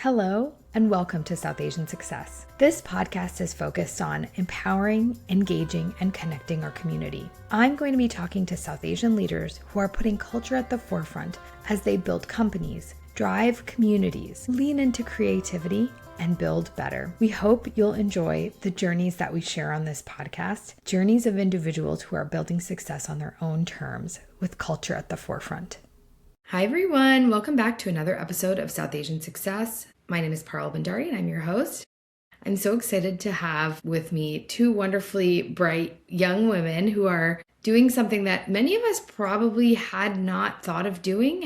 Hello, and welcome to South Asian Success. This podcast is focused on empowering, engaging, and connecting our community. I'm going to be talking to South Asian leaders who are putting culture at the forefront as they build companies, drive communities, lean into creativity, and build better. We hope you'll enjoy the journeys that we share on this podcast, journeys of individuals who are building success on their own terms with culture at the forefront. Hi everyone, welcome back to another episode of South Asian Success. My name is Parul Bhandari and I'm your host. I'm so excited to have with me two wonderfully bright young women who are doing something that many of us probably had not thought of doing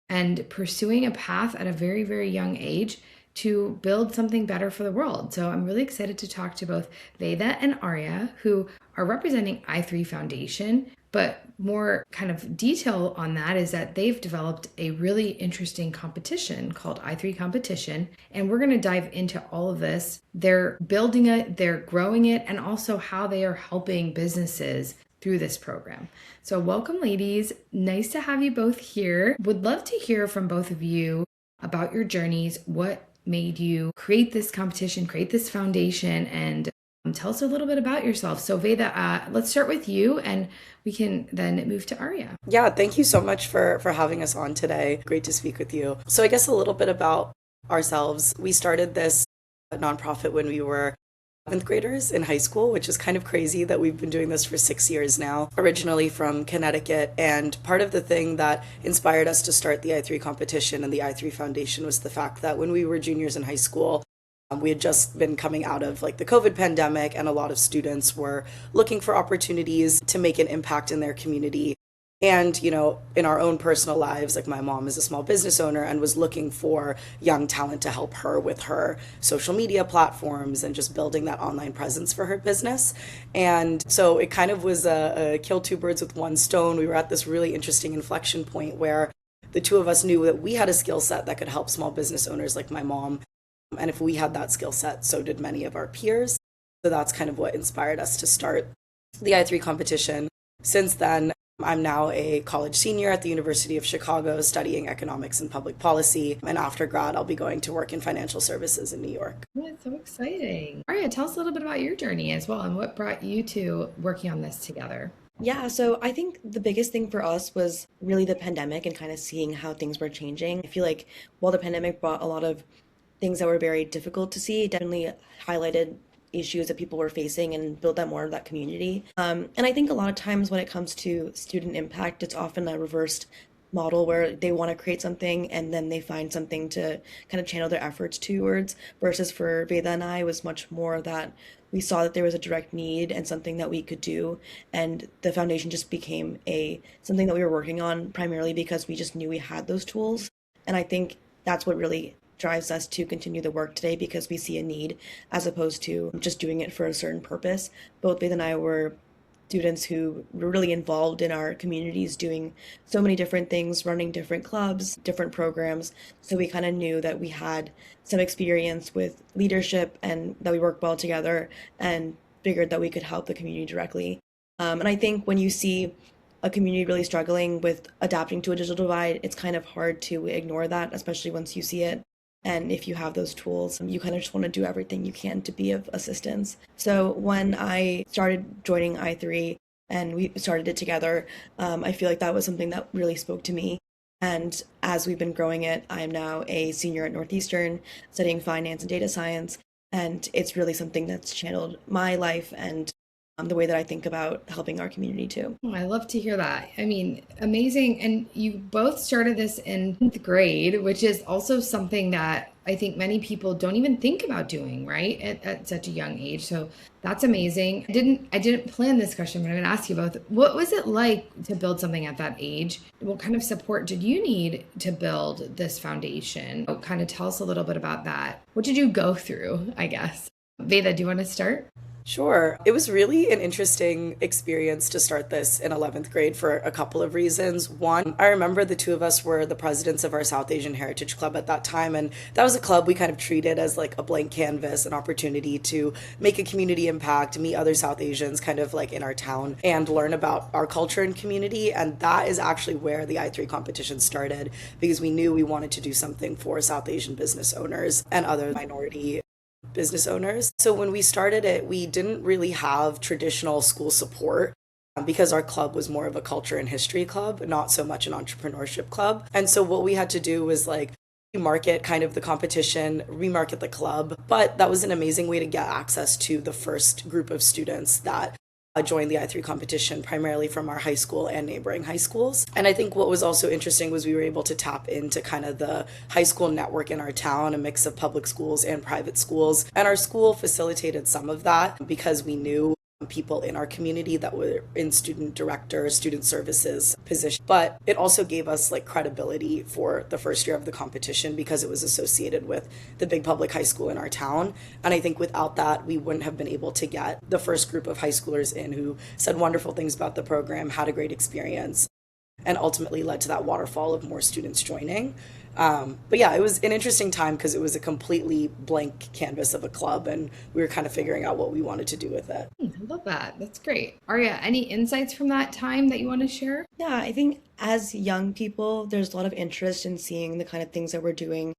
and pursuing a path at a very, very young age to build something better for the world. So I'm really excited to talk to both Veda and Aarya, who are representing i3 Foundation. But more kind of detail on that is that they've developed a really interesting competition called i3 Competition. And we're going to dive into all of this. They're building it, they're growing it, and also how they are helping businesses through this program. So welcome, ladies. Nice to have you both here. Would love to hear from both of you about your journeys. What made you create this competition, create this foundation, and tell us a little bit about yourself. So Veda, let's start with you and we can then move to Aarya. Yeah, thank you so much for having us on today. Great to speak with you. So I guess a little bit about ourselves. We started this nonprofit when we were 7th graders in high school, which is kind of crazy that we've been doing this for 6 years now, originally from Connecticut. And part of the thing that inspired us to start the i3 competition and the i3 Foundation was the fact that when we were juniors in high school, we had just been coming out of the COVID pandemic, and a lot of students were looking for opportunities to make an impact in their community. And, in our own personal lives, my mom is a small business owner and was looking for young talent to help her with her social media platforms and just building that online presence for her business. And so it kind of was a kill two birds with one stone. We were at this really interesting inflection point where the two of us knew that we had a skill set that could help small business owners like my mom. And if we had that skill set, so did many of our peers. So that's kind of what inspired us to start the i3 competition. Since then, I'm now a college senior at the University of Chicago studying economics and public policy. And after grad, I'll be going to work in financial services in New York. That's so exciting. Aarya, tell us a little bit about your journey as well and what brought you to working on this together. Yeah, so I think the biggest thing for us was really the pandemic and kind of seeing how things were changing. I feel like while the pandemic brought a lot of things that were very difficult to see, it definitely highlighted issues that people were facing and built that more of that community. And I think a lot of times when it comes to student impact, it's often a reversed model where they want to create something and then they find something to kind of channel their efforts towards, versus for Veda and I, it was much more that we saw that there was a direct need and something that we could do. And the foundation just became something that we were working on primarily because we just knew we had those tools. And I think that's what really drives us to continue the work today, because we see a need as opposed to just doing it for a certain purpose. Both Veda and I were students who were really involved in our communities, doing so many different things, running different clubs, different programs. So we kind of knew that we had some experience with leadership and that we worked well together, and figured that we could help the community directly. And I think when you see a community really struggling with adapting to a digital divide, it's kind of hard to ignore that, especially once you see it. And if you have those tools, you kind of just want to do everything you can to be of assistance. So when I started joining i3 and we started it together, I feel like that was something that really spoke to me. And as we've been growing it, I'm now a senior at Northeastern studying finance and data science. And it's really something that's channeled my life and the way that I think about helping our community too. Oh, I love to hear that. I mean, amazing. And you both started this in 10th grade, which is also something that I think many people don't even think about doing, right? At such a young age. So that's amazing. I didn't plan this question, but I'm going to ask you both. What was it like to build something at that age? What kind of support did you need to build this foundation? Kind of tell us a little bit about that. What did you go through, I guess? Veda, do you want to start? Sure. It was really an interesting experience to start this in 11th grade for a couple of reasons. One, I remember the two of us were the presidents of our South Asian Heritage Club at that time, and that was a club we kind of treated as like a blank canvas, an opportunity to make a community impact, meet other South Asians kind of like in our town, and learn about our culture and community. And that is actually where the I3 competition started, because we knew we wanted to do something for South Asian business owners and other minority business owners. So when we started it, we didn't really have traditional school support because our club was more of a culture and history club, not so much an entrepreneurship club. And so what we had to do was like market kind of the competition, remarket the club. But that was an amazing way to get access to the first group of students that joined the I3 competition, primarily from our high school and neighboring high schools. And I think what was also interesting was we were able to tap into kind of the high school network in our town, a mix of public schools and private schools. And our school facilitated some of that because we knew people in our community that were in student director, student services position. But it also gave us like credibility for the first year of the competition because it was associated with the big public high school in our town. And I think without that, we wouldn't have been able to get the first group of high schoolers in who said wonderful things about the program, had a great experience, and ultimately led to that waterfall of more students joining. But yeah, it was an interesting time because it was a completely blank canvas of a club, and we were kind of figuring out what we wanted to do with it. I love that. That's great. Aarya, any insights from that time that you want to share? Yeah, I think as young people, there's a lot of interest in seeing the kind of things that we're doing,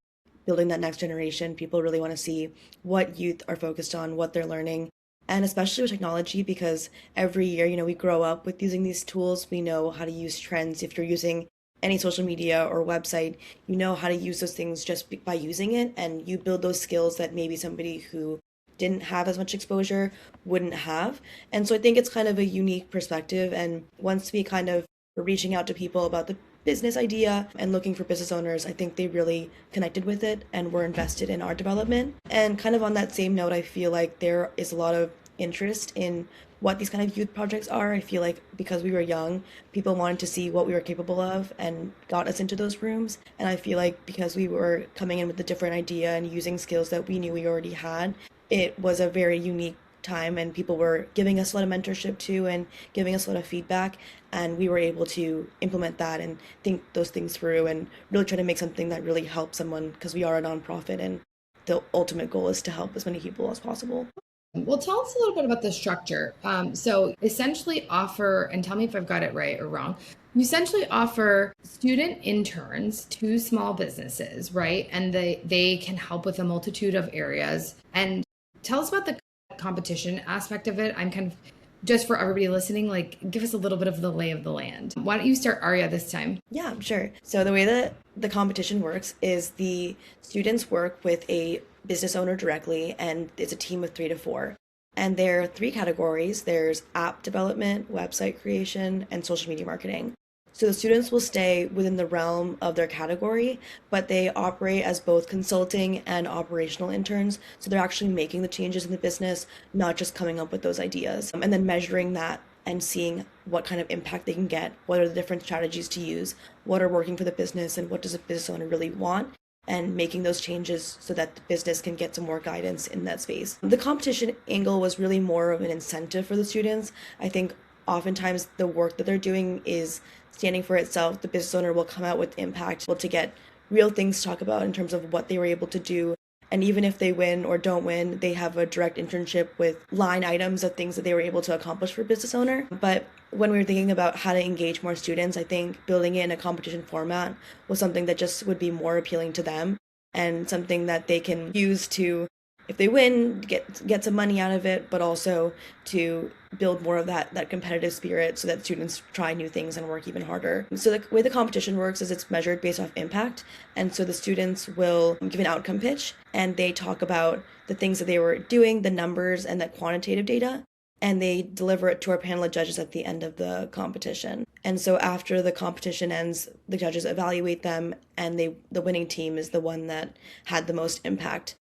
building that next generation. People really want to see what youth are focused on, what they're learning, and especially with technology, because every year, we grow up with using these tools. We know how to use trends. If you're using any social media or website, you know how to use those things just by using it, and you build those skills that maybe somebody who didn't have as much exposure wouldn't have. And so I think it's kind of a unique perspective. And once we kind of were reaching out to people about the business idea and looking for business owners, I think they really connected with it and were invested in our development. And kind of on that same note, I feel like there is a lot of interest in what these kind of youth projects are. I feel like because we were young, people wanted to see what we were capable of and got us into those rooms. And I feel like because we were coming in with a different idea and using skills that we knew we already had, it was a very unique time, and people were giving us a lot of mentorship too and giving us a lot of feedback, and we were able to implement that and think those things through and really try to make something that really helps someone, because we are a nonprofit and the ultimate goal is to help as many people as possible. Well, tell us a little bit about the structure. So essentially offer, and tell me if I've got it right or wrong, you essentially offer student interns to small businesses, right? And they can help with a multitude of areas. And tell us about the competition aspect of it. I'm kind of, just for everybody listening, like give us a little bit of the lay of the land. Why don't you start, Aarya, this time? Yeah, sure. So the way that the competition works is the students work with a business owner directly, and it's a team of 3 to 4. And there are 3 categories. There's app development, website creation, and social media marketing. So the students will stay within the realm of their category, but they operate as both consulting and operational interns. So they're actually making the changes in the business, not just coming up with those ideas, and then measuring that and seeing what kind of impact they can get, what are the different strategies to use, what are working for the business, and what does a business owner really want, and making those changes so that the business can get some more guidance in that space. The competition angle was really more of an incentive for the students. I think oftentimes the work that they're doing is standing for itself. The business owner will come out with impact, able to get real things to talk about in terms of what they were able to do. And even if they win or don't win, they have a direct internship with line items of things that they were able to accomplish for a business owner. But when we were thinking about how to engage more students, I think building it in a competition format was something that just would be more appealing to them, and something that they can use to, if they win, get some money out of it, but also to build more of that competitive spirit so that students try new things and work even harder. So the way the competition works is it's measured based off impact. And so the students will give an outcome pitch, and they talk about the things that they were doing, the numbers and that quantitative data, and they deliver it to our panel of judges at the end of the competition. And so after the competition ends, the judges evaluate them, and the winning team is the one that had the most impact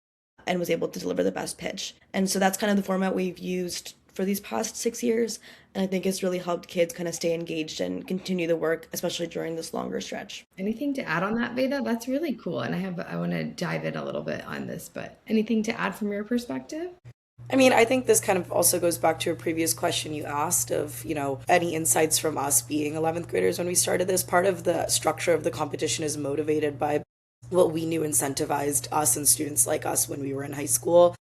and was able to deliver the best pitch. And so that's kind of the format we've used for these past 6 years. And I think it's really helped kids kind of stay engaged and continue the work, especially during this longer stretch. Anything to add on that, Veda? That's really cool. And I want to dive in a little bit on this, but anything to add from your perspective? I mean, I think this kind of also goes back to a previous question you asked of, any insights from us being 11th graders when we started this. Part of the structure of the competition is motivated by what we knew incentivized us and students like us when we were in high school.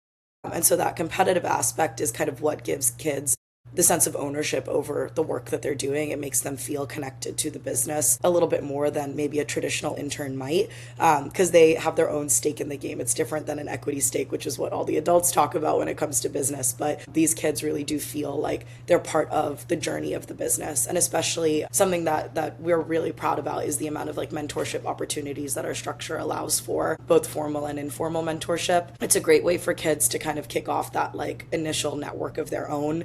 And so that competitive aspect is kind of what gives kids the sense of ownership over the work that they're doing. It makes them feel connected to the business a little bit more than maybe a traditional intern might, because they have their own stake in the game. It's different than an equity stake, which is what all the adults talk about when it comes to business. But these kids really do feel like they're part of the journey of the business. And especially something that we're really proud about is the amount of like mentorship opportunities that our structure allows for, both formal and informal mentorship. It's a great way for kids to kind of kick off that like initial network of their own.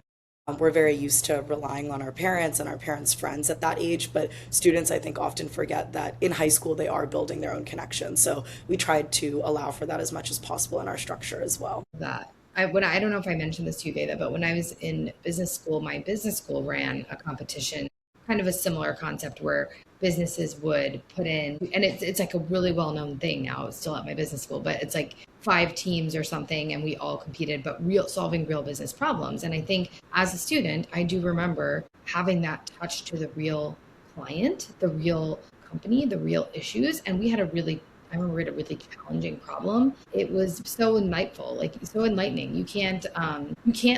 We're very used to relying on our parents and our parents' friends at that age, but students, I think, often forget that in high school they are building their own connections. So we tried to allow for that as much as possible in our structure as well. I don't know if I mentioned this to you, Veda, but when I was in business school, my business school ran a competition, kind of a similar concept where businesses would put in, and it's like a really well-known thing now, it's still at my business school, but it's like 5 teams or something, and we all competed, but solving real business problems. And I think as a student, I do remember having that touch to the real client, the real company, the real issues. And I remember we had a really challenging problem. It was so insightful, like so enlightening. You can't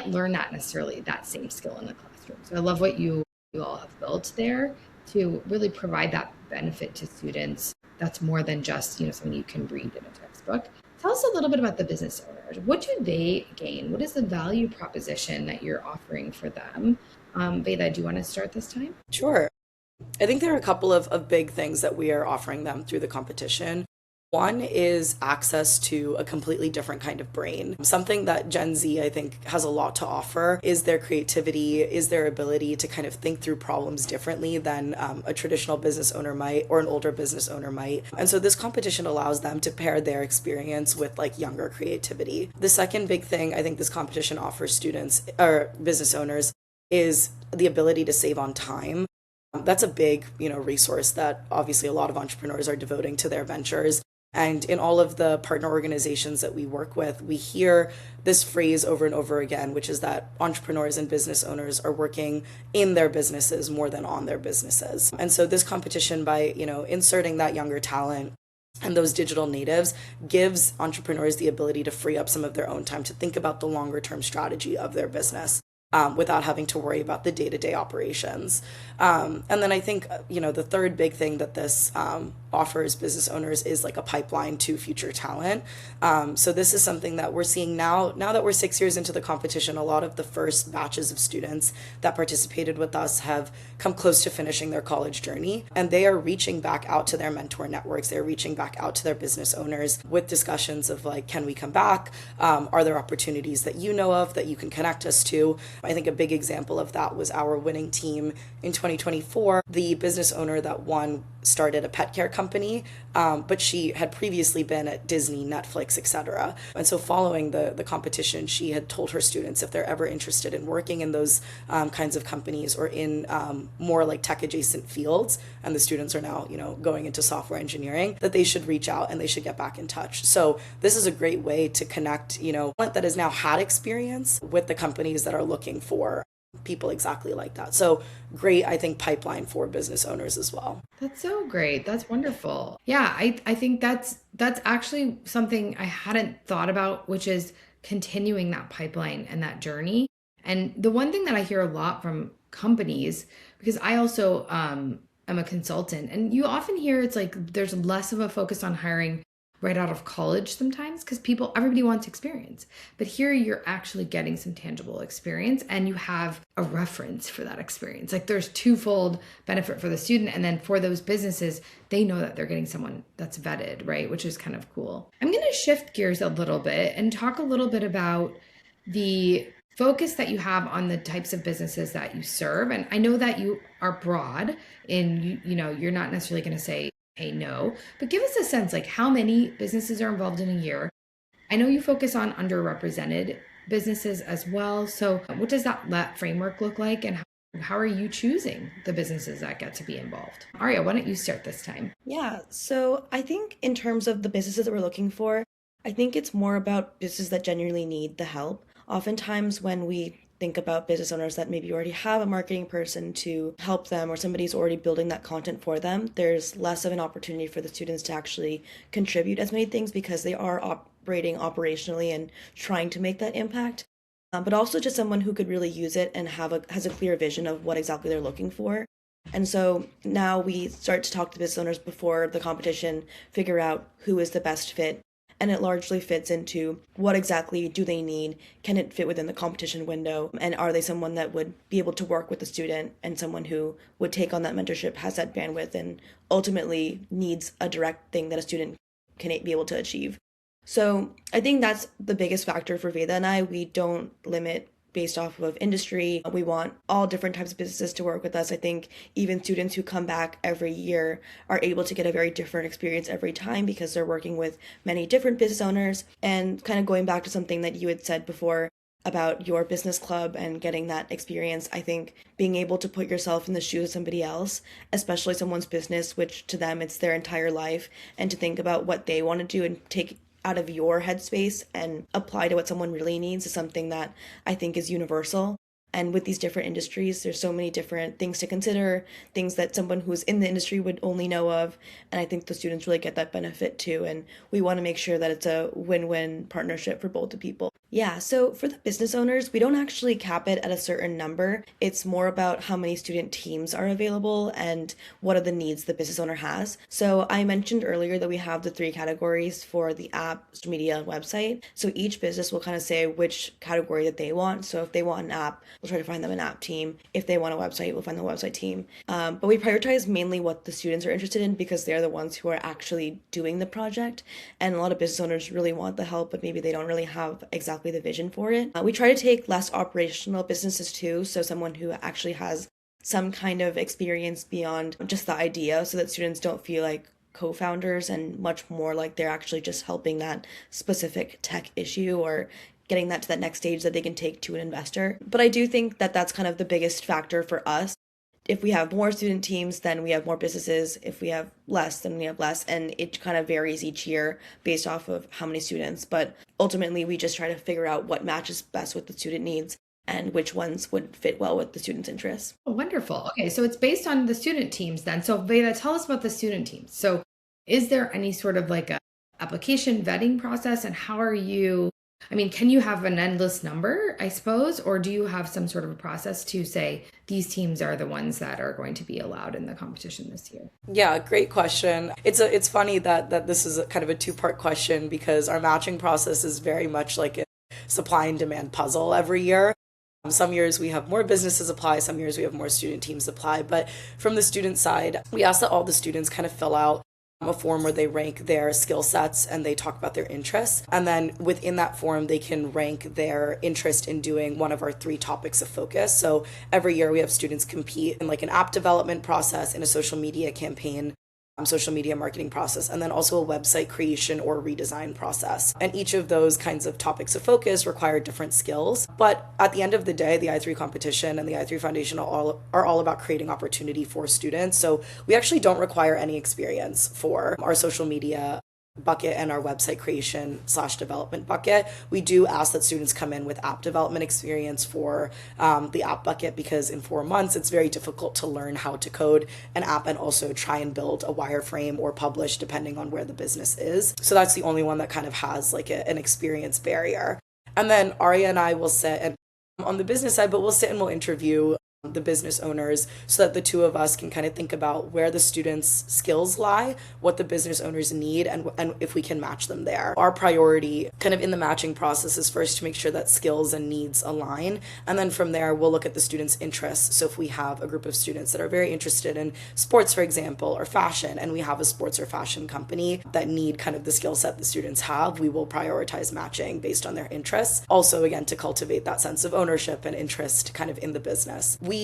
learn that same skill in the classroom. So I love what you all have built there to really provide that benefit to students. That's more than just, something you can read in a textbook. Tell us a little bit about the business owners. What do they gain? What is the value proposition that you're offering for them? Veda, do you want to start this time? Sure. I think there are a couple of big things that we are offering them through the competition. One is access to a completely different kind of brain. Something that Gen Z, I think, has a lot to offer is their creativity, is their ability to kind of think through problems differently than a traditional business owner might or an older business owner might. And so this competition allows them to pair their experience with like younger creativity. The second big thing I think this competition offers students or business owners is the ability to save on time. That's a big, resource that obviously a lot of entrepreneurs are devoting to their ventures. And in all of the partner organizations that we work with, we hear this phrase over and over again, which is that entrepreneurs and business owners are working in their businesses more than on their businesses. And so this competition, by, inserting that younger talent and those digital natives, gives entrepreneurs the ability to free up some of their own time to think about the longer term strategy of their business. Without having to worry about the day-to-day operations. And then I think, the third big thing that this offers business owners is like a pipeline to future talent. So this is something that we're seeing now that we're 6 years into the competition. A lot of the first batches of students that participated with us have come close to finishing their college journey, and they are reaching back out to their mentor networks. They're reaching back out to their business owners with discussions of like, can we come back? Are there opportunities that you know of that you can connect us to? I think a big example of that was our winning team in 2024. The business owner that won started a pet care company, but she had previously been at Disney, Netflix, etc. And so following the competition, she had told her students if they're ever interested in working in those kinds of companies or in more like tech adjacent fields, and the students are now, going into software engineering, that they should reach out and they should get back in touch. So this is a great way to connect, talent that has now had experience with the companies that are looking for people exactly like that. So great, I think, pipeline for business owners as well. That's so great. That's wonderful. Yeah, I think that's actually something I hadn't thought about, which is continuing that pipeline and that journey. And the one thing that I hear a lot from companies, because I also am a consultant, and you often hear it's like there's less of a focus on hiring right out of college sometimes because everybody wants experience. But here you're actually getting some tangible experience and you have a reference for that experience. Like there's twofold benefit for the student. And then for those businesses, they know that they're getting someone that's vetted, right? Which is kind of cool. I'm going to shift gears a little bit and talk a little bit about the focus that you have on the types of businesses that you serve. And I know that you are broad in, you're not necessarily going to say, hey, no, but give us a sense, like how many businesses are involved in a year? I know you focus on underrepresented businesses as well. So what does that framework look like, and how are you choosing the businesses that get to be involved? Aarya, why don't you start this time? Yeah, so I think in terms of the businesses that we're looking for, I think it's more about businesses that genuinely need the help. oftentimes when we think about business owners that maybe already have a marketing person to help them or somebody's already building that content for them, there's less of an opportunity for the students to actually contribute as many things because they are operating operationally and trying to make that impact. But also just someone who could really use it and has a clear vision of what exactly they're looking for. And so now we start to talk to business owners before the competition, figure out who is the best fit. And it largely fits into what exactly do they need? Can it fit within the competition window? And are they someone that would be able to work with the student and someone who would take on that mentorship, has that bandwidth, and ultimately needs a direct thing that a student can be able to achieve? So I think that's the biggest factor for Veda and I. We don't limit based off of industry. We want all different types of businesses to work with us. I think even students who come back every year are able to get a very different experience every time because they're working with many different business owners. And kind of going back to something that you had said before about your business club and getting that experience, I think being able to put yourself in the shoes of somebody else, especially someone's business, which to them it's their entire life, and to think about what they want to do and take out of your headspace and apply to what someone really needs is something that I think is universal. And with these different industries, there's so many different things to consider, things that someone who's in the industry would only know of. And I think the students really get that benefit too. And we want to make sure that it's a win-win partnership for both the people. Yeah, so for the business owners, we don't actually cap it at a certain number. It's more about how many student teams are available and what are the needs the business owner has. So I mentioned earlier that we have the 3 categories for the app, social media, and website. So each business will kind of say which category that they want. So if they want an app, we'll try to find them an app team. If they want a website, we'll find the website team. But we prioritize mainly what the students are interested in because they're the ones who are actually doing the project. And a lot of business owners really want the help, but maybe they don't really have exactly the vision for it. We try to take less operational businesses too, so someone who actually has some kind of experience beyond just the idea so that students don't feel like co-founders and much more like they're actually just helping that specific tech issue or getting that to that next stage that they can take to an investor. But I do think that that's kind of the biggest factor for us. If we have more student teams, then we have more businesses. If we have less, then we have less. And it kind of varies each year based off of how many students. But ultimately, we just try to figure out what matches best with the student needs and which ones would fit well with the student's interests. Oh, wonderful. Okay, so it's based on the student teams then. So Veda, tell us about the student teams. So is there any sort of like a application vetting process, and how are you, can you have an endless number, I suppose, or do you have some sort of a process to say these teams are the ones that are going to be allowed in the competition this year? Yeah, great question. It's funny that this is kind of a 2-part question because our matching process is very much like a supply and demand puzzle every year. Some years we have more businesses apply, some years we have more student teams apply. But from the student side, we ask that all the students kind of fill out a form where they rank their skill sets and they talk about their interests. And then within that form, they can rank their interest in doing one of our 3 topics of focus. So every year we have students compete in like an app development process, in a social media campaign, social media marketing process, and then also a website creation or redesign process. And each of those kinds of topics of focus require different skills. But at the end of the day, the i3 competition and the i3 Foundation are all about creating opportunity for students. So we actually don't require any experience for our social media bucket and our website creation / development bucket. We do ask that students come in with app development experience for the app bucket because in 4 months it's very difficult to learn how to code an app and also try and build a wireframe or publish depending on where the business is. So that's the only one that kind of has like an experience barrier. And then Aarya and I will sit and on the business side, but we'll sit and we'll interview the business owners so that the 2 of us can kind of think about where the students' skills lie, what the business owners need, and if we can match them there. Our priority kind of in the matching process is first to make sure that skills and needs align. And then from there, we'll look at the students' interests. So if we have a group of students that are very interested in sports, for example, or fashion, and we have a sports or fashion company that need kind of the skill set the students have, we will prioritize matching based on their interests. Also, again, to cultivate that sense of ownership and interest kind of in the business. We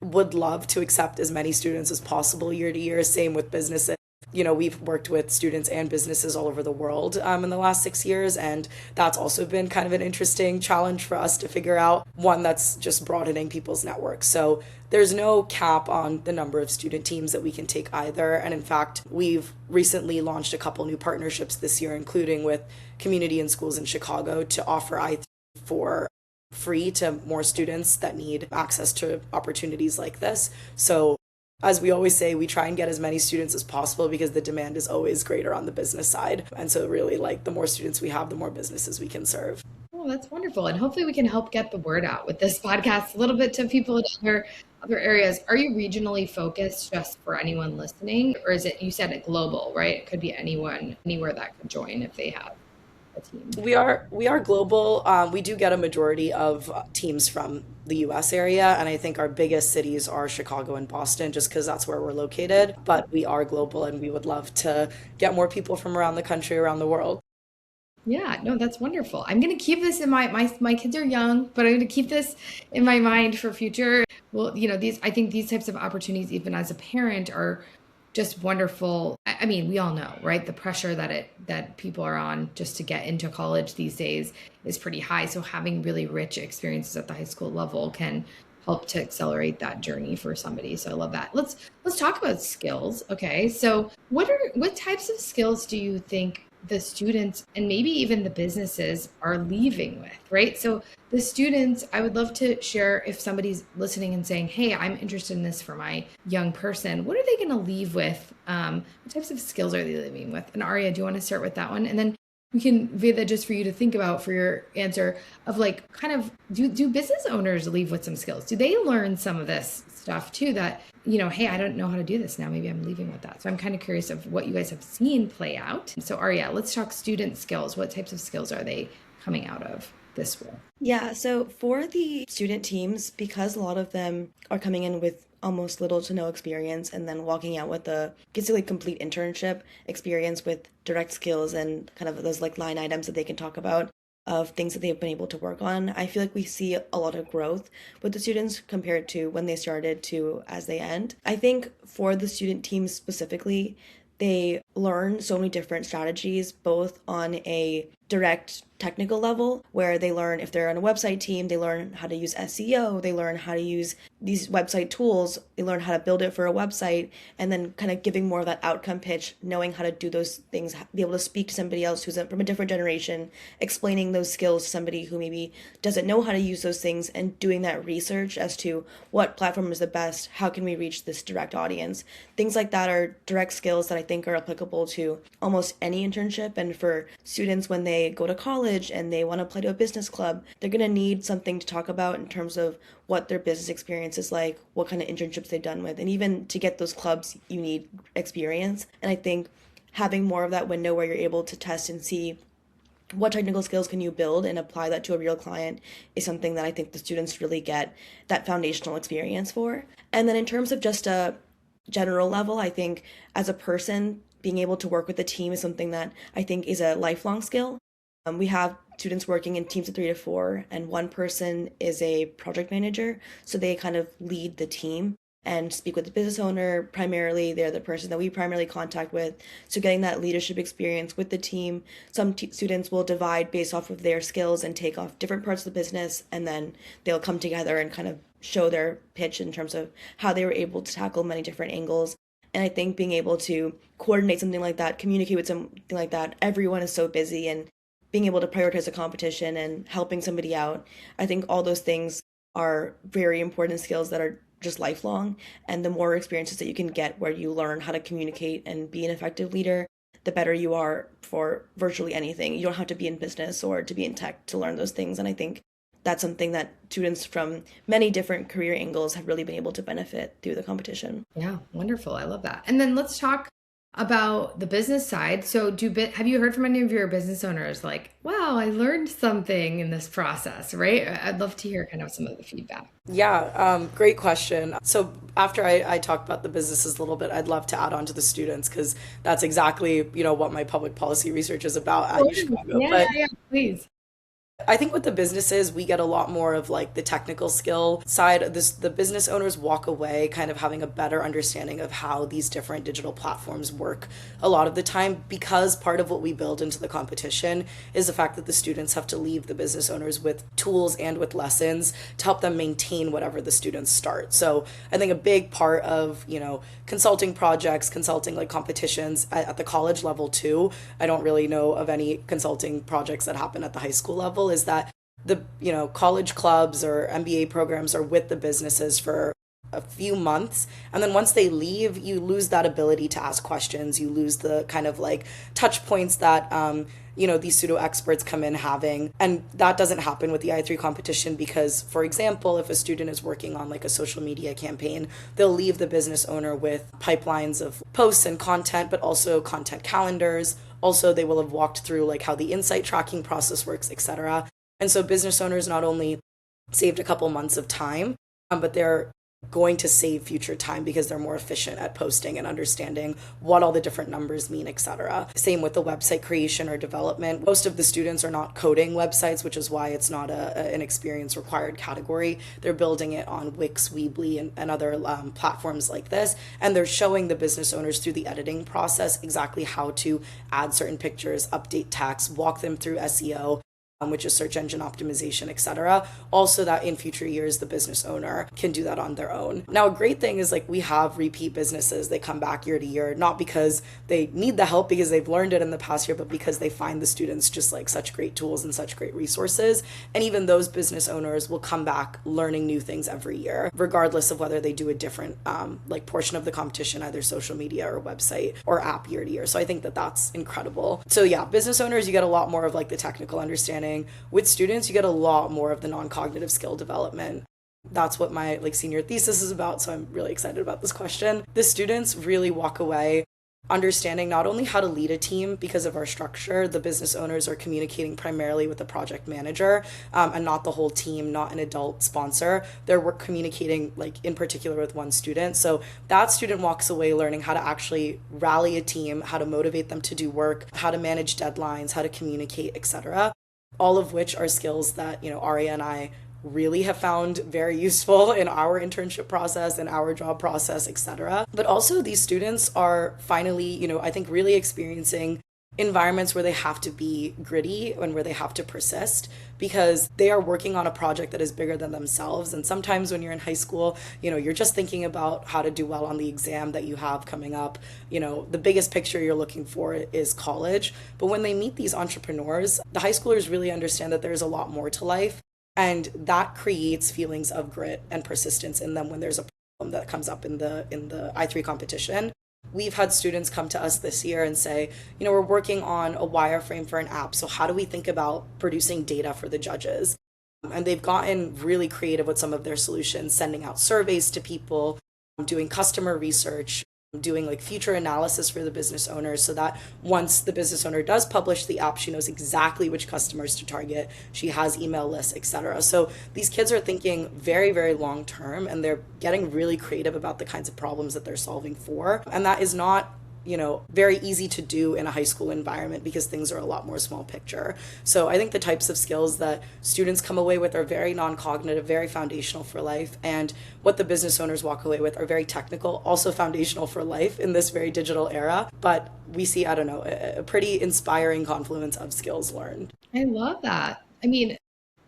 would love to accept as many students as possible year to year. Same with businesses. We've worked with students and businesses all over the world in the last 6 years, and that's also been kind of an interesting challenge for us to figure out, one that's just broadening people's networks. So there's no cap on the number of student teams that we can take either. And in fact, we've recently launched a couple new partnerships this year, including with community and schools in Chicago to offer I3 for free to more students that need access to opportunities like this. So as we always say, we try and get as many students as possible because the demand is always greater on the business side. And so really, like, the more students we have, the more businesses we can serve. Oh, that's wonderful. And hopefully we can help get the word out with this podcast a little bit to people in other areas. Are you regionally focused just for anyone listening? Or is it, you said it global, right? It could be anyone, anywhere that could join if they have a team. We are global. We do get a majority of teams from the US area, and I think our biggest cities are Chicago and Boston, just because that's where we're located. But we are global, and we would love to get more people from around the country, around the world. Yeah, no, that's wonderful. I'm going to keep this in my kids are young, but I'm going to keep this in my mind for future. Well, I think these types of opportunities, even as a parent, are just wonderful. I mean, we all know, right? The pressure that people are on just to get into college these days is pretty high. So having really rich experiences at the high school level can help to accelerate that journey for somebody. So I love that. Let's talk about skills. Okay. So what types of skills do you think the students and maybe even the businesses are leaving with, right? So the students, I would love to share if somebody's listening and saying, hey, I'm interested in this for my young person. What are they going to leave with? What types of skills are they leaving with? And Aarya, do you want to start with that one? And then we can, Veda, just for you to think about for your answer of like, kind of, do business owners leave with some skills? Do they learn some of this stuff too that, hey, I don't know how to do this now. Maybe I'm leaving with that. So I'm kind of curious of what you guys have seen play out. So Aarya, let's talk student skills. What types of skills are they coming out of this school? Yeah, so for the student teams, because a lot of them are coming in with almost little to no experience and then walking out with a basically complete internship experience with direct skills and kind of those like line items that they can talk about of things that they've been able to work on. I feel like we see a lot of growth with the students compared to when they started to as they end. I think for the student teams specifically, they learn so many different strategies, both on a direct technical level, where they learn if they're on a website team, they learn how to use SEO, they learn how to use these website tools, they learn how to build it for a website, and then kind of giving more of that outcome pitch, knowing how to do those things, be able to speak to somebody else who's from a different generation, explaining those skills to somebody who maybe doesn't know how to use those things, and doing that research as to what platform is the best, how can we reach this direct audience. Things like that are direct skills that I think are applicable to almost any internship, and for students when they go to college and they want to apply to a business club, they're going to need something to talk about in terms of what their business experience is like, what kind of internships they've done with, and even to get those clubs, you need experience. And I think having more of that window where you're able to test and see what technical skills can you build and apply that to a real client is something that I think the students really get that foundational experience for. And then in terms of just a general level, I think as a person, being able to work with a team is something that I think is a lifelong skill. We have students working in teams of 3 to 4, and one person is a project manager. So they kind of lead the team and speak with the business owner. Primarily, they're the person that we primarily contact with. So getting that leadership experience with the team. Some students will divide based off of their skills and take off different parts of the business, and then they'll come together and kind of show their pitch in terms of how they were able to tackle many different angles. And I think being able to coordinate something like that, communicate with something like that, everyone is so busy, and being able to prioritize a competition and helping somebody out, I think all those things are very important skills that are just lifelong. And the more experiences that you can get where you learn how to communicate and be an effective leader, the better you are for virtually anything. You don't have to be in business or to be in tech to learn those things. And I think that's something that students from many different career angles have really been able to benefit through the competition. Yeah, wonderful. I love that. And then let's talk about the business side. So have you heard from any of your business owners like, wow, I learned something in this process, right? I'd love to hear kind of some of the feedback. Yeah, great question. So after I talk about the businesses a little bit, I'd love to add on to the students, because that's exactly, what my public policy research is about at Chicago. Yeah, please. I think with the businesses, we get a lot more of like the technical skill side. The business owners walk away kind of having a better understanding of how these different digital platforms work a lot of the time, because part of what we build into the competition is the fact that the students have to leave the business owners with tools and with lessons to help them maintain whatever the students start. So I think a big part of, consulting projects, consulting like competitions at the college level too. I don't really know of any consulting projects that happen at the high school level, is that the, college clubs or MBA programs are with the businesses for a few months, and then once they leave, you lose that ability to ask questions. You lose the kind of like touch points that these pseudo experts come in having. And that doesn't happen with the I3 competition because, for example, if a student is working on like a social media campaign, they'll leave the business owner with pipelines of posts and content, but also content calendars. Also, they will have walked through like how the insight tracking process works, etc. And so business owners not only saved a couple months of time, but they're going to save future time because they're more efficient at posting and understanding what all the different numbers mean, etc. Same with the website creation or development. Most of the students are not coding websites, which is why it's not an experience required category. They're building it on Wix, Weebly, and other platforms like this, and they're showing the business owners through the editing process exactly how to add certain pictures, update text, walk them through SEO, which is search engine optimization, etc. Also that in future years, the business owner can do that on their own. Now, a great thing is like we have repeat businesses. They come back year to year, not because they need the help because they've learned it in the past year, but because they find the students just like such great tools and such great resources. And even those business owners will come back learning new things every year, regardless of whether they do a different portion of the competition, either social media or website or app year to year. So I think that that's incredible. So yeah, business owners, you get a lot more of like the technical understanding. With students, you get a lot more of the non-cognitive skill development. That's what my senior thesis is about, so I'm really excited about this question. The students really walk away understanding not only how to lead a team because of our structure. The business owners are communicating primarily with the project manager and not the whole team, not an adult sponsor. They're communicating in particular with one student. So that student walks away learning how to actually rally a team, how to motivate them to do work, how to manage deadlines, how to communicate, etc. All of which are skills that, Aarya and I really have found very useful in our internship process and our job process, etc. But also these students are finally, I think really experiencing environments where they have to be gritty and where they have to persist because they are working on a project that is bigger than themselves. And sometimes when you're in high school, you're just thinking about how to do well on the exam that you have coming up. The biggest picture you're looking for is college. But when they meet these entrepreneurs, the high schoolers really understand that there's a lot more to life. And that creates feelings of grit and persistence in them when there's a problem that comes up in the I3 competition. We've had students come to us this year and say, we're working on a wireframe for an app. So how do we think about producing data for the judges? And they've gotten really creative with some of their solutions, sending out surveys to people, doing customer research, doing future analysis for the business owners so that once the business owner does publish the app, she knows exactly which customers to target. She has email lists, etc. So these kids are thinking very, very long term, and they're getting really creative about the kinds of problems that they're solving for. And that is not very easy to do in a high school environment because things are a lot more small picture. So I think the types of skills that students come away with are very non-cognitive, very foundational for life. And what the business owners walk away with are very technical, also foundational for life in this very digital era. But we see, a pretty inspiring confluence of skills learned. I love that. I mean,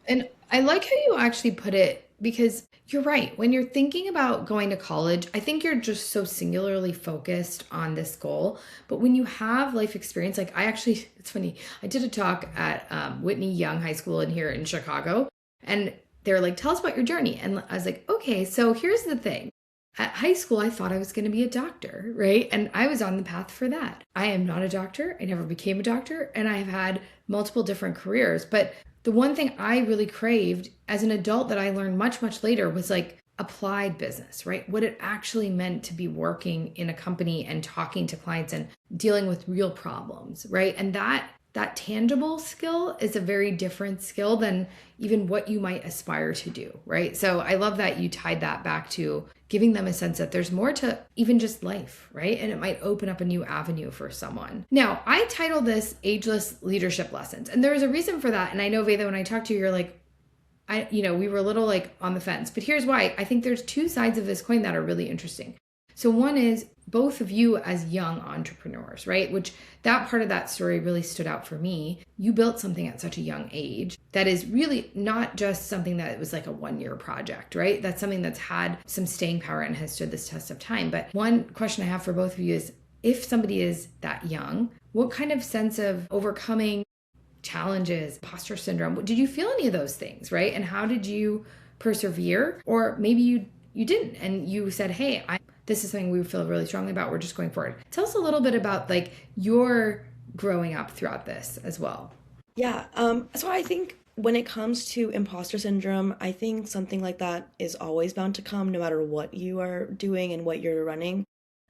and I like how you actually put it because you're right. When you're thinking about going to college, I think you're just so singularly focused on this goal. But when you have life experience, it's funny, I did a talk at Whitney Young High School here in Chicago, and they're like, tell us about your journey. And I was like, okay, so here's the thing. At high school, I thought I was going to be a doctor, right? And I was on the path for that. I am not a doctor. I never became a doctor, and I've had multiple different careers. But the one thing I really craved as an adult that I learned much, much later was applied business, right? What it actually meant to be working in a company and talking to clients and dealing with real problems, right? And that tangible skill is a very different skill than even what you might aspire to do, right? So I love that you tied that back to giving them a sense that there's more to even just life, right? And it might open up a new avenue for someone. Now, I titled this Ageless Leadership Lessons, and there was a reason for that. And I know, Veda, when I talked to you, you're like, we were a little on the fence, but here's why. I think there's two sides of this coin that are really interesting. So one is both of you as young entrepreneurs, right? Which that part of that story really stood out for me. You built something at such a young age that is really not just something that was a 1-year project, right? That's something that's had some staying power and has stood this test of time. But one question I have for both of you is, if somebody is that young, what kind of sense of overcoming challenges, imposter syndrome. Did you feel any of those things, right? And how did you persevere? Or maybe you didn't, and you said, hey, this is something we feel really strongly about. We're just going forward. Tell us a little bit about like your growing up throughout this as well. Yeah. So I think when it comes to imposter syndrome, I think something like that is always bound to come no matter what you are doing and what you're running.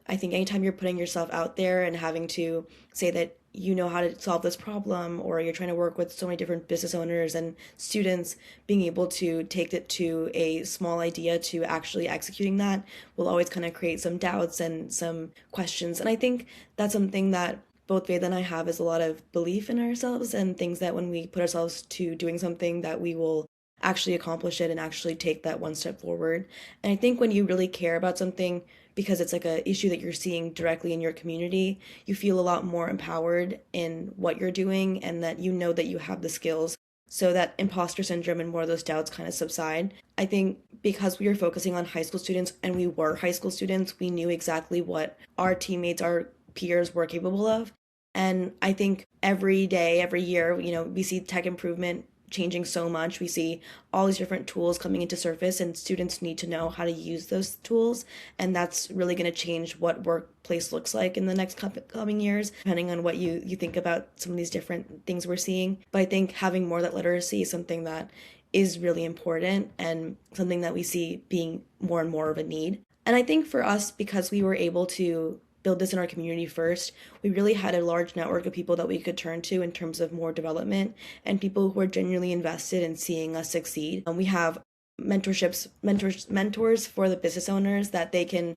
I think anytime you're putting yourself out there and having to say that you know how to solve this problem, or you're trying to work with so many different business owners and students, being able to take it to a small idea to actually executing that will always kind of create some doubts and some questions. And I think that's something that both Veda and I have, is a lot of belief in ourselves and things that when we put ourselves to doing something that we will actually accomplish it and actually take that one step forward. And I think when you really care about something, because it's like a issue that you're seeing directly in your community, you feel a lot more empowered in what you're doing, and that you know that you have the skills, so that imposter syndrome and more of those doubts kind of subside. I think because we were focusing on high school students, and we were high school students, we knew exactly what our teammates, our peers were capable of. And I think every day, every year, we see tech improvement changing so much. We see all these different tools coming into surface, and students need to know how to use those tools. And that's really going to change what workplace looks like in the next coming years, depending on what you think about some of these different things we're seeing. But I think having more of that literacy is something that is really important, and something that we see being more and more of a need. And I think for us, because we were able to build this in our community first, we really had a large network of people that we could turn to in terms of more development, and people who are genuinely invested in seeing us succeed. We have mentors for the business owners that the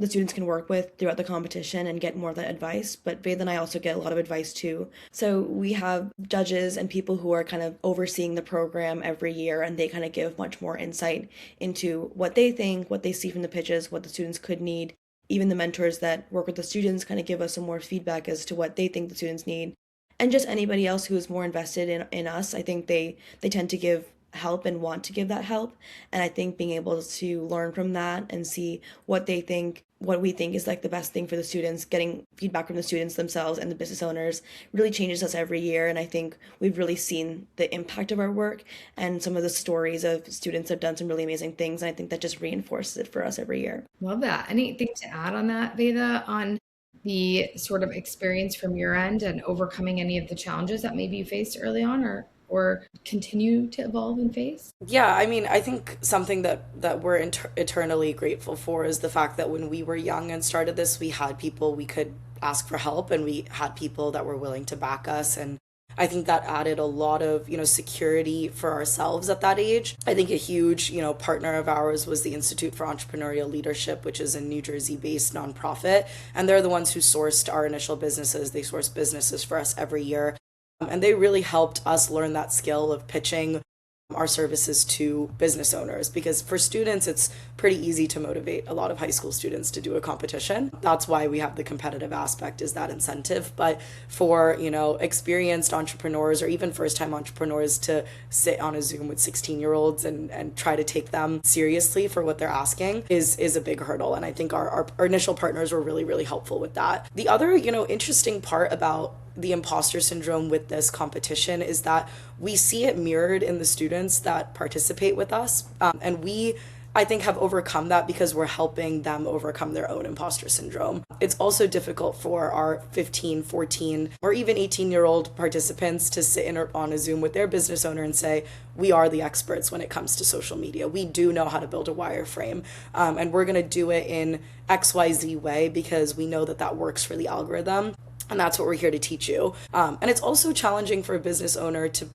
students can work with throughout the competition and get more of that advice. But Veda and I also get a lot of advice too. So we have judges and people who are kind of overseeing the program every year, and they kind of give much more insight into what they think, what they see from the pitches, what the students could need. Even the mentors that work with the students kind of give us some more feedback as to what they think the students need. And just anybody else who is more invested in us, I think they tend to give help and want to give that help. And I think being able to learn from that and see what we think is like the best thing for the students, getting feedback from the students themselves and the business owners, really changes us every year. And I think we've really seen the impact of our work, and some of the stories of students have done some really amazing things. And I think that just reinforces it for us every year. Love that. Anything to add on that, Veda, on the sort of experience from your end and overcoming any of the challenges that maybe you faced early on, or continue to evolve and face? Yeah, I mean, I think something that we're eternally grateful for is the fact that when we were young and started this, we had people we could ask for help, and we had people that were willing to back us. And I think that added a lot of, security for ourselves at that age. I think a huge, partner of ours was the Institute for Entrepreneurial Leadership, which is a New Jersey-based nonprofit. And they're the ones who sourced our initial businesses. They source businesses for us every year. And they really helped us learn that skill of pitching our services to business owners, because for students, it's pretty easy to motivate a lot of high school students to do a competition. That's why we have the competitive aspect, is that incentive. But for, experienced entrepreneurs or even first-time entrepreneurs to sit on a Zoom with 16-year-olds and try to take them seriously for what they're asking is a big hurdle. And I think our initial partners were really, really helpful with that. The other, interesting part about the imposter syndrome with this competition is that we see it mirrored in the students that participate with us. And we, I think, have overcome that because we're helping them overcome their own imposter syndrome. It's also difficult for our 15, 14, or even 18-year-old participants to sit on a Zoom with their business owner and say, we are the experts when it comes to social media. We do know how to build a wireframe, and we're going to do it in XYZ way because we know that works for the algorithm. And that's what we're here to teach you. And it's also challenging for a business owner to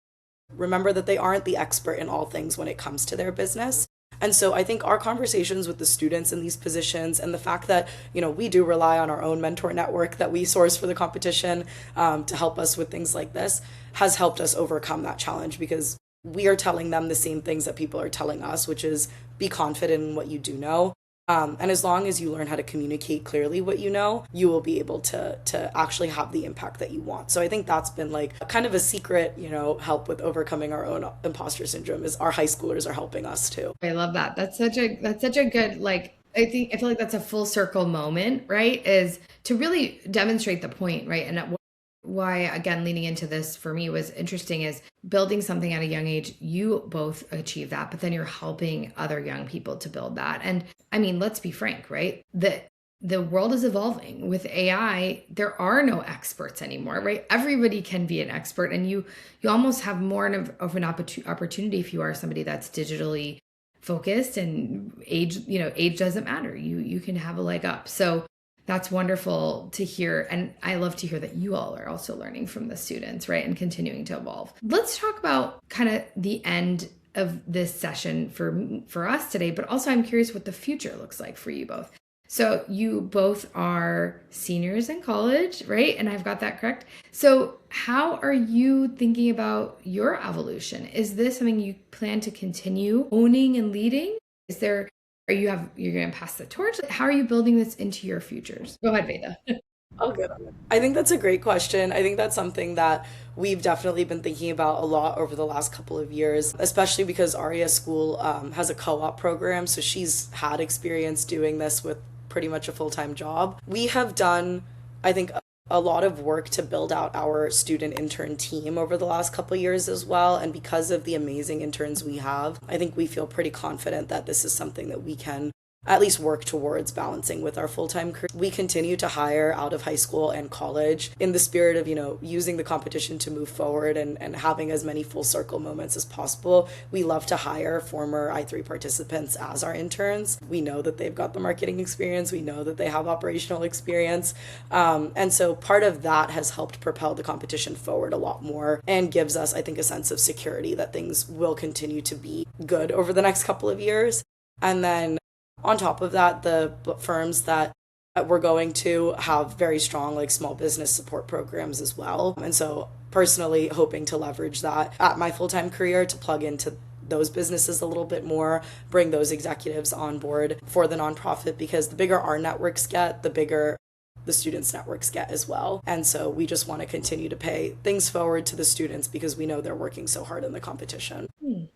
remember that they aren't the expert in all things when it comes to their business. And so I think our conversations with the students in these positions, and the fact that, we do rely on our own mentor network that we source for the competition to help us with things like this, has helped us overcome that challenge, because we are telling them the same things that people are telling us, which is be confident in what you do know. And as long as you learn how to communicate clearly what you know, you will be able to actually have the impact that you want. So I think that's been like kind of a secret, help with overcoming our own imposter syndrome, is our high schoolers are helping us too. I love that. That's such a good, I feel like that's a full circle moment, right? Is to really demonstrate the point, right? And why, again, leaning into this for me was interesting is building something at a young age. You both achieve that, but then you're helping other young people to build that. And I mean, let's be frank, right? The world is evolving with AI. There are no experts anymore, right? Everybody can be an expert, and you almost have more of an opportunity if you are somebody that's digitally focused, and age doesn't matter. You can have a leg up. So that's wonderful to hear. And I love to hear that you all are also learning from the students, right? And continuing to evolve. Let's talk about kind of the end of this session for us today, but also I'm curious what the future looks like for you both. So you both are seniors in college, right? And I've got that correct. So how are you thinking about your evolution? Is this something you plan to continue owning and leading? You're going to pass the torch? How are you building this into your futures? Go ahead, Veda. Oh, good. I think that's a great question. I think that's something that we've definitely been thinking about a lot over the last couple of years, especially because Aarya School has a co-op program. So she's had experience doing this with pretty much a full-time job. We have done, I think, a lot of work to build out our student intern team over the last couple of years as well. And because of the amazing interns we have, I think we feel pretty confident that this is something that we can at least work towards balancing with our full-time career. We continue to hire out of high school and college in the spirit of, using the competition to move forward and having as many full circle moments as possible. We love to hire former I3 participants as our interns. We know that they've got the marketing experience. We know that they have operational experience. And so part of that has helped propel the competition forward a lot more and gives us, I think, a sense of security that things will continue to be good over the next couple of years. And then on top of that, the firms that we're going to have very strong small business support programs as well. And so personally hoping to leverage that at my full-time career to plug into those businesses a little bit more, bring those executives on board for the nonprofit, because the bigger our networks get, the bigger the students' networks get as well. And so we just want to continue to pay things forward to the students because we know they're working so hard in the competition.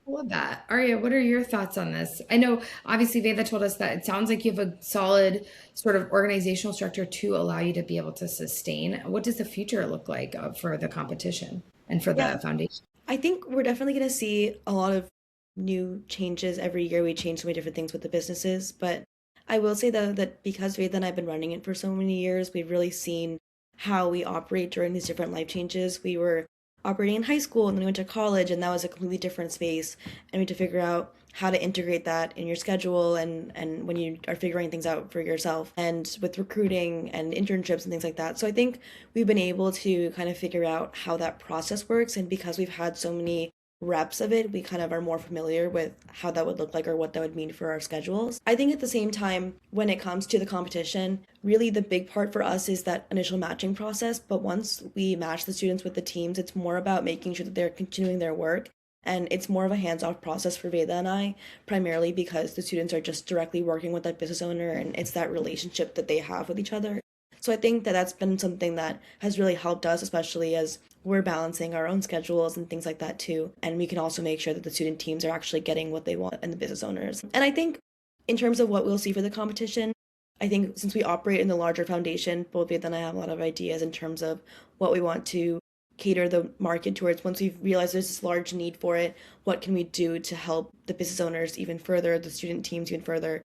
Love that. Aarya, what are your thoughts on this? I know obviously Veda told us that it sounds like you have a solid sort of organizational structure to allow you to be able to sustain. What does the future look like for the competition and for the foundation? I think we're definitely going to see a lot of new changes every year. We change so many different things with the businesses, but I will say though that because Veda and I have been running it for so many years, we've really seen how we operate during these different life changes. We were operating in high school and then we went to college, and that was a completely different space, and we had to figure out how to integrate that in your schedule and when you are figuring things out for yourself, and with recruiting and internships and things like that. So I think we've been able to kind of figure out how that process works, and because we've had so many reps of it, we kind of are more familiar with how that would look like or what that would mean for our schedules. I think at the same time, when it comes to the competition, really the big part for us is that initial matching process. But once we match the students with the teams, it's more about making sure that they're continuing their work. And it's more of a hands-off process for Veda and I, primarily because the students are just directly working with that business owner, and it's that relationship that they have with each other. So I think that that's been something that has really helped us, especially as we're balancing our own schedules and things like that too. And we can also make sure that the student teams are actually getting what they want and the business owners. And I think in terms of what we'll see for the competition, I think since we operate in the larger foundation, both Veda and I have a lot of ideas in terms of what we want to cater the market towards. Once we've realized there's this large need for it, what can we do to help the business owners even further, the student teams even further?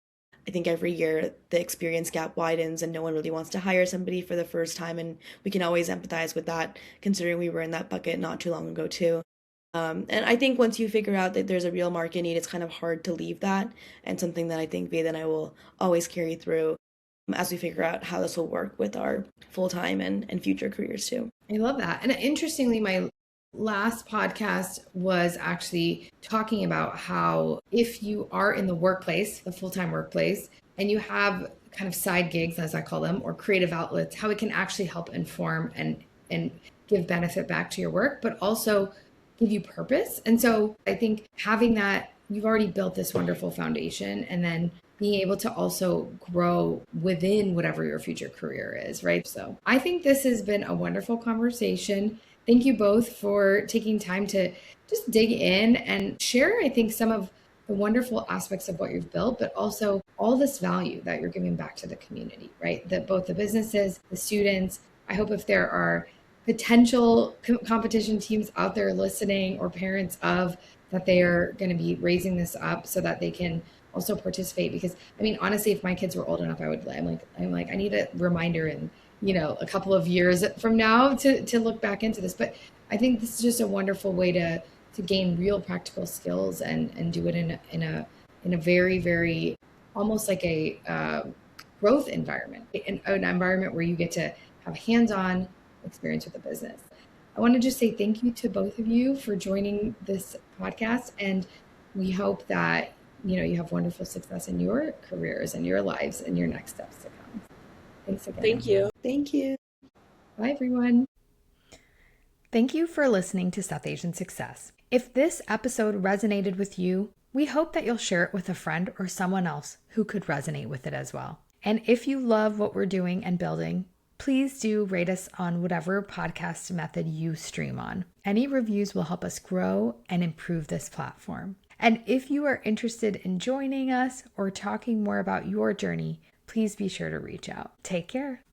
I think every year the experience gap widens and no one really wants to hire somebody for the first time, and we can always empathize with that, considering we were in that bucket not too long ago too. And I think once you figure out that there's a real market need, it's kind of hard to leave that, and something that I think Veda and I will always carry through as we figure out how this will work with our full-time and future careers too. I love that. And interestingly, my last podcast was actually talking about how if you are in the workplace, the full-time workplace, and you have kind of side gigs, as I call them, or creative outlets, how it can actually help inform and give benefit back to your work, but also give you purpose. And so I think having that, you've already built this wonderful foundation, and then being able to also grow within whatever your future career is, right? So I think this has been a wonderful conversation. Thank you both for taking time to just dig in and share, I think, some of the wonderful aspects of what you've built, but also all this value that you're giving back to the community, right? That both the businesses, the students, I hope if there are potential competition teams out there listening, or parents of that, they are going to be raising this up so that they can also participate. Because I mean, honestly, if my kids were old enough, I'm like, I need a reminder in, a couple of years from now to look back into this. But I think this is just a wonderful way to gain real practical skills and do it in a very, very, almost like a growth environment, an environment where you get to have hands-on experience with the business. I want to just say thank you to both of you for joining this podcast, and we hope that you have wonderful success in your careers and your lives and your next steps to come. Thanks again. Thank you. Thank you. Bye, everyone. Thank you for listening to South Asian Success. If this episode resonated with you, we hope that you'll share it with a friend or someone else who could resonate with it as well. And if you love what we're doing and building, please do rate us on whatever podcast method you stream on. Any reviews will help us grow and improve this platform. And if you are interested in joining us or talking more about your journey, please be sure to reach out. Take care.